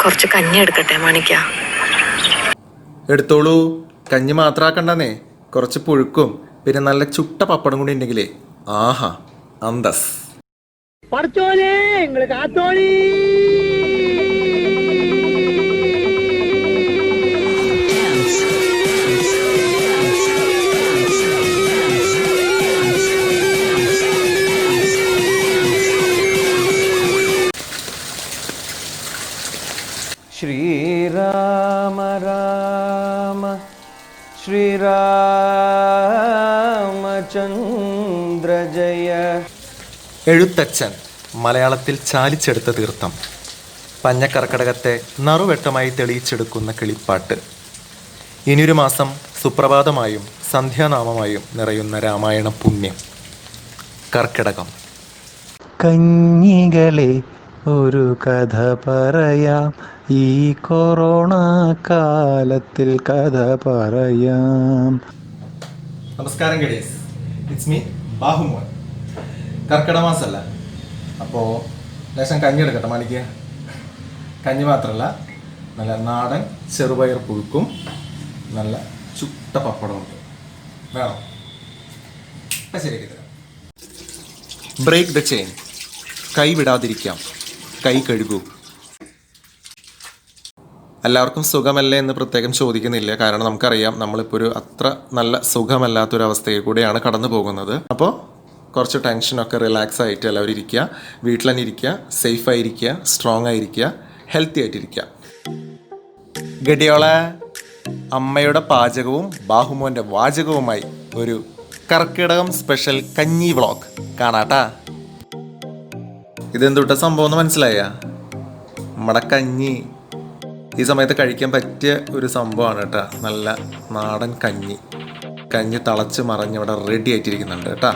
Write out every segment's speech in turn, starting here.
കുറച്ച് കഞ്ഞി എടുക്കട്ടെ മാണിക്ക. എടുത്തോളൂ. കഞ്ഞി മാത്രമാക്കണ്ടെന്നേ, കുറച്ച് പുഴുക്കും പിന്നെ നല്ല ചുട്ട പപ്പടം കൂടി ഉണ്ടെങ്കിലേ ആഹാ അന്തസ്. ശ്രീരാമ രാമ ശ്രീരാമചന്ദ്ര ജയ. എഴുത്തച്ഛൻ മലയാളത്തിൽ ചാലിച്ചെടുത്ത തീർത്ഥം, പഞ്ഞക്കർക്കടകത്തെ നറുവെട്ടമായി തെളിയിച്ചെടുക്കുന്ന കിളിപ്പാട്ട്. ഇനിയൊരു മാസം സുപ്രഭാതമായും സന്ധ്യാനാമമായും നിറയുന്ന രാമായണ പുണ്യം. കർക്കിടകം. കഞ്ഞികളെ ഒരു കഥ പറയാം, ഈ കൊറോണ കാലത്തിൽ കഥ പറയാം. നമസ്കാരം ഗഡീസ്, ഇറ്റ്സ് മീ ബാഹുമോൻ. കർക്കിടക മാസമല്ല, അപ്പോൾ ലേശം കഞ്ഞി എടുക്കട്ടെ മാണിക്ക്. കഞ്ഞി മാത്രമല്ല, നല്ല നാടൻ ചെറുപയർ പുഴുക്കും നല്ല ചുട്ട പപ്പടമുണ്ട്. വേണം? ശരിയാക്കി തരാം. Break the chain. കൈ വിടാതിരിക്കാം, കൈ കഴുകൂ. എല്ലാവർക്കും സുഖമല്ലേ എന്ന് പ്രത്യേകം ചോദിക്കുന്നില്ല, കാരണം നമുക്കറിയാം നമ്മളിപ്പോൾ ഒരു അത്ര നല്ല സുഖമല്ലാത്തൊരവസ്ഥയിൽ കൂടെയാണ് കടന്നു പോകുന്നത്. അപ്പോൾ കുറച്ച് ടെൻഷനൊക്കെ റിലാക്സ് ആയിട്ട് എല്ലാവരും ഇരിക്കുക, വീട്ടിൽ തന്നെ ഇരിക്കുക, സേഫായിരിക്കുക, സ്ട്രോങ് ആയിരിക്കുക, ഹെൽത്തി ആയിട്ടിരിക്കുക. ഗഡിയോളെ, അമ്മയുടെ പാചകവും ബാഹുമോൻ്റെ വാചകവുമായി ഒരു കർക്കിടകം സ്പെഷ്യൽ കഞ്ഞി വ്ളോഗ് കാണാട്ടാ. ഇതെന്തുട്ട സംഭവം എന്ന് മനസ്സിലായ? നമ്മുടെ കഞ്ഞി ഈ സമയത്ത് കഴിക്കാൻ പറ്റിയ ഒരു സംഭവമാണ് കേട്ടോ. നല്ല നാടൻ കഞ്ഞി. കഞ്ഞി തിളച്ച് മറിഞ്ഞ് ഇവിടെ റെഡി ആയിട്ടിരിക്കുന്നുണ്ട് കേട്ടോ.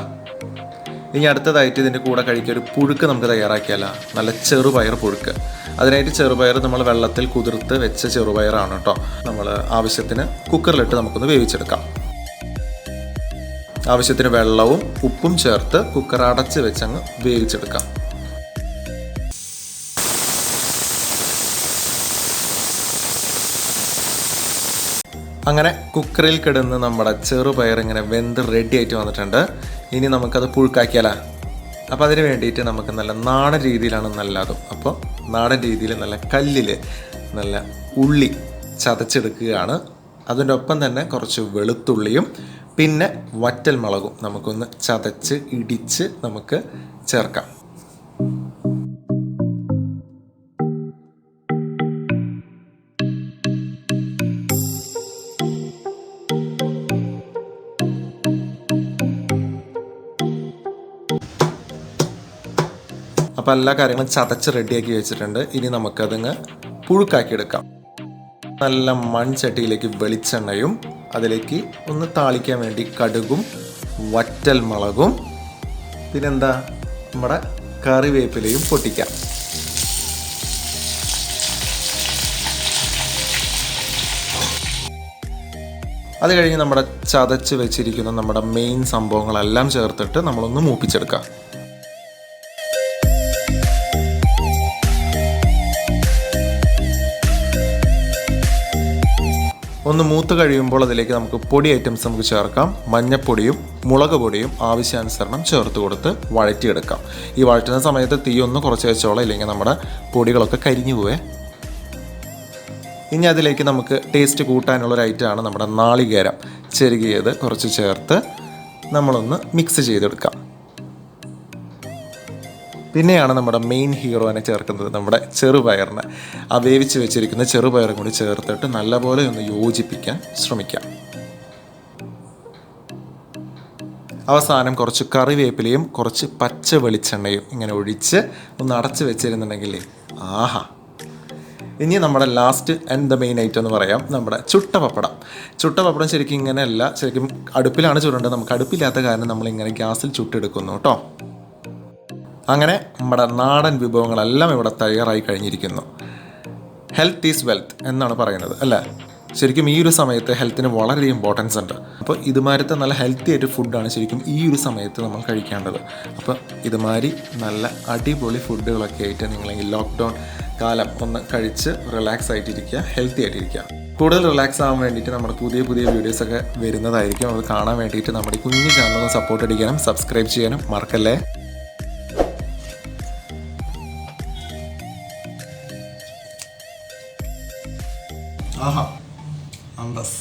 ഇനി അടുത്തതായിട്ട് ഇതിൻ്റെ കൂടെ കഴിക്കാൻ ഒരു പുഴുക്ക് നമുക്ക് തയ്യാറാക്കിയാലോ. നല്ല ചെറുപയർ പുഴുക്ക്. അതിനായിട്ട് ചെറുപയർ നമ്മൾ വെള്ളത്തിൽ കുതിർത്ത് വെച്ച ചെറുപയറാണ് കേട്ടോ. നമ്മൾ ആവശ്യത്തിന് കുക്കറിലിട്ട് നമുക്കൊന്ന് വേവിച്ചെടുക്കാം. ആവശ്യത്തിന് വെള്ളവും ഉപ്പും ചേർത്ത് കുക്കർ അടച്ച് വെച്ചങ്ങ് വേവിച്ചെടുക്കാം. അങ്ങനെ കുക്കറിൽ കിടന്ന് നമ്മുടെ ചെറുപയർ ഇങ്ങനെ വെന്ത് റെഡി ആയിട്ട് വന്നിട്ടുണ്ട്. ഇനി നമുക്കത് പുഴുക്കാക്കിയാലോ. അപ്പോൾ അതിന് വേണ്ടിയിട്ട് നമുക്ക് നല്ല നാടൻ രീതിയിലാണ് നല്ലതും. അപ്പോൾ നാടൻ രീതിയിൽ നല്ല കല്ലിൽ നല്ല ഉള്ളി ചതച്ചെടുക്കുകയാണ്. അതിൻ്റെ ഒപ്പം തന്നെ കുറച്ച് വെളുത്തുള്ളിയും പിന്നെ വറ്റൽ മുളകും നമുക്കൊന്ന് ചതച്ച് ഇടിച്ച് നമുക്ക് ചേർക്കാം. അപ്പോൾ എല്ലാ കാര്യങ്ങളും ചതച്ച് റെഡിയാക്കി വെച്ചിട്ടുണ്ട്. ഇനി നമുക്കതങ്ങ് പുഴുക്കാക്കിയെടുക്കാം. നല്ല മൺചട്ടിയിലേക്ക് വെളിച്ചെണ്ണയും അതിലേക്ക് ഒന്ന് താളിക്കാൻ വേണ്ടി കടുകും വറ്റൽ മുളകും പിന്നെന്താ നമ്മുടെ കറിവേപ്പിലയും പൊട്ടിക്കാം. അത് കഴിഞ്ഞ് നമ്മുടെ ചതച്ച് വെച്ചിരിക്കുന്ന നമ്മുടെ മെയിൻ സംഭവങ്ങളെല്ലാം ചേർത്തിട്ട് നമ്മളൊന്ന് മൂപ്പിച്ചെടുക്കാം. ഒന്ന് മൂത്ത് കഴിയുമ്പോൾ അതിലേക്ക് നമുക്ക് പൊടി ഐറ്റംസ് നമുക്ക് ചേർക്കാം. മഞ്ഞപ്പൊടിയും മുളക് പൊടിയും ആവശ്യാനുസരണം ചേർത്ത് കൊടുത്ത് വഴറ്റിയെടുക്കാം. ഈ വഴറ്റുന്ന സമയത്ത് തീ ഒന്ന് കുറച്ച് വെച്ചോളാം, ഇല്ലെങ്കിൽ നമ്മുടെ പൊടികളൊക്കെ കരിഞ്ഞു പോവേ. ഇനി അതിലേക്ക് നമുക്ക് ടേസ്റ്റ് കൂട്ടാനുള്ളൊരു ഐറ്റമാണ് നമ്മുടെ നാളികേരം ചെറുകിയത് കുറച്ച് ചേർത്ത് നമ്മളൊന്ന് മിക്സ് ചെയ്തെടുക്കാം. പിന്നെയാണ് നമ്മുടെ മെയിൻ ഹീറോനെ ചേർക്കുന്നത്, നമ്മുടെ ചെറുപയറിനെ. ആ വേവിച്ച് വെച്ചിരിക്കുന്ന ചെറുപയറും കൂടി ചേർത്തിട്ട് നല്ലപോലെ ഒന്ന് യോജിപ്പിക്കാൻ ശ്രമിക്കാം. അവസാനം കുറച്ച് കറിവേപ്പിലയും കുറച്ച് പച്ച വെളിച്ചെണ്ണയും ഇങ്ങനെ ഒഴിച്ച് ഒന്ന് അടച്ച് വെച്ചിരുന്നുണ്ടെങ്കിൽ ആഹാ. ഇനി നമ്മുടെ last and the main item എന്ന് പറയാം, നമ്മുടെ ചുട്ട പപ്പടം. ചുട്ട പപ്പടം ശരിക്കും ഇങ്ങനെയല്ല, ശരിക്കും അടുപ്പിലാണ് ചുടേണ്ടത്. നമുക്ക് അടുപ്പില്ലാത്ത കാരണം നമ്മളിങ്ങനെ ഗ്യാസിൽ ചുട്ടെടുക്കുന്നു കേട്ടോ. അങ്ങനെ നമ്മുടെ നാടൻ വിഭവങ്ങളെല്ലാം ഇവിടെ തയ്യാറായി കഴിഞ്ഞിരിക്കുന്നു. ഹെൽത്ത് ഈസ് വെൽത്ത് എന്നാണ് പറയുന്നത് അല്ലേ? ശരിക്കും ഈ ഒരു സമയത്ത് ഹെൽത്തിന് വളരെ ഇമ്പോർട്ടൻസ് ഉണ്ട്. അപ്പോൾ ഇതുമാതിരത്തെ നല്ല ഹെൽത്തി ആയിട്ട് ഫുഡാണ് ശരിക്കും ഈ ഒരു സമയത്ത് നമ്മൾ കഴിക്കേണ്ടത്. അപ്പോൾ ഇതുമാതിരി നല്ല അടിപൊളി ഫുഡുകളൊക്കെ ആയിട്ട് നിങ്ങൾ ഈ ലോക്ക്ഡൗൺ കാലം ഒന്ന് കഴിച്ച് റിലാക്സ് ആയിട്ടിരിക്കുക, ഹെൽത്തി ആയിട്ടിരിക്കുക. കൂടുതൽ റിലാക്സ് ആവാൻ വേണ്ടിയിട്ട് നമ്മുടെ പുതിയ പുതിയ വീഡിയോസൊക്കെ വരുന്നതായിരിക്കും. അത് കാണാൻ വേണ്ടിയിട്ട് നമ്മുടെ ഈ കുഞ്ഞു ചാനൽ സപ്പോർട്ട് അടിക്കാനും സബ്സ്ക്രൈബ് ചെയ്യാനും മറക്കല്ലേ. ആഹാ, അന്തസ്.